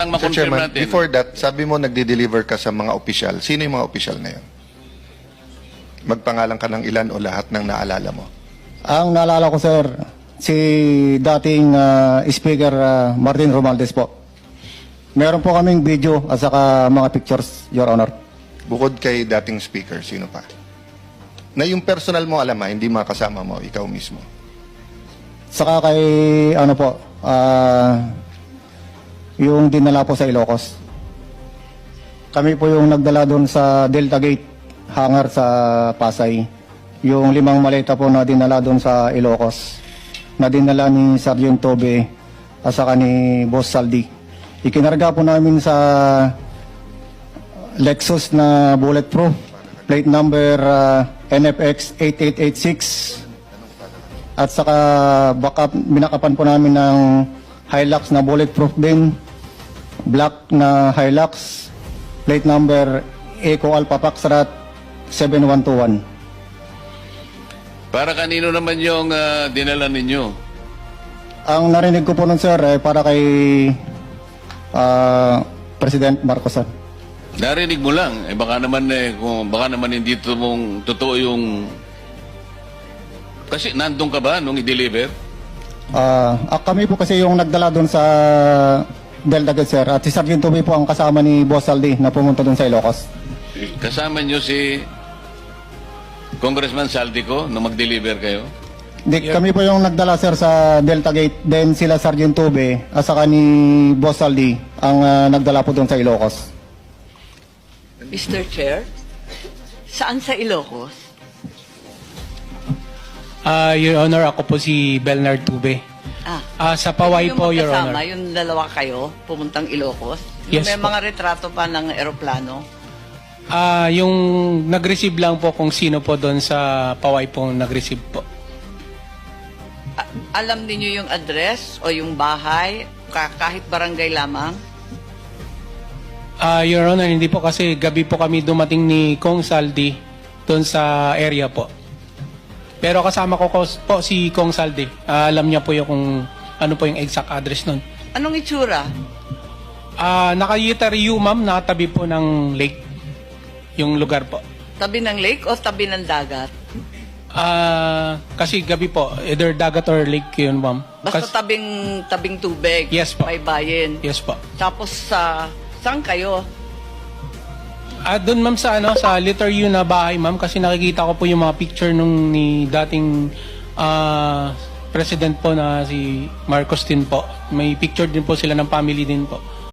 Ang Mr. makonfirm Chairman, natin. before that, sabi mo nagde-deliver ka sa mga opisyal. Sino yung mga opisyal na yun? Magpangalan ka ng ilan o lahat ng naalala mo? Ang naalala ko, sir, si dating Speaker Martin Romualdez po. Meron po kaming video at saka mga pictures, Your Honor. Bukod kay dating speaker, sino pa? Na yung personal mo alam hindi mga kasama mo, ikaw mismo. Saka kay, ano po, yung dinala po sa Ilocos. Kami po yung nagdala doon sa Delta Gate hangar sa Pasay. Yung 5 maleta po na dinala doon sa Ilocos. Na dinala ni Sergeant Tobe at saka ni Boss Saldi. Ikinarga po namin sa Lexus na bulletproof. Plate number NFX 8886. At saka binakapan po namin ng Hilux na bulletproof din. Black na Hilux. Plate number Eco Alpha Foxtrot 7121. Para kanino naman yung dinala ninyo? Ang narinig ko po nun, sir, ay para kay President Marcos. Sir. Narinig mo lang. Baka naman baka naman hindi totoo yung... Kasi nandun ka ba nung i-deliver? Kami po kasi yung nagdala doon sa Delta Gate, sir. At si Sergeant Tobe po ang kasama ni Boss Saldi na pumunta doon sa Ilocos. Kasama nyo si Congressman Saldico nung mag-deliver kayo? Kami po yung nagdala, sir, sa Delta Gate. Then sila Sergeant Tobe at saka ni Boss Saldi ang nagdala po doon sa Ilocos. Mr. Chair, saan sa Ilocos? Your Honor, ako po si Belnard Tube. Sa Paway po, Your Honor. Yung dalawa kayo, pumuntang Ilocos? Yes May po. mga retrato pa ng eroplano? Yung nag-receive lang po kung sino po doon sa Paway po nag-receive po. Alam niyo yung address o yung bahay, kahit barangay lamang? Your Honor, hindi po kasi gabi po kami dumating ni Kong Saldi doon sa area po. Pero kasama ko po si Kong Saldi. Alam niya po yung kung ano po yung exact address nun. Anong itsura? Naka-Yitariu, ma'am, nakatabi po ng lake. Yung lugar po. Tabi ng lake o tabi ng dagat? Kasi gabi po, either dagat or lake yun, ma'am. Basta tabing tubig. Yes po. May bayin. Yes po. Tapos saan kayo? Doon, ma'am, sa letter U na bahay, ma'am, kasi nakikita ko po yung mga picture nung ni dating president po na si Marcos din po. May picture din po sila ng family din po.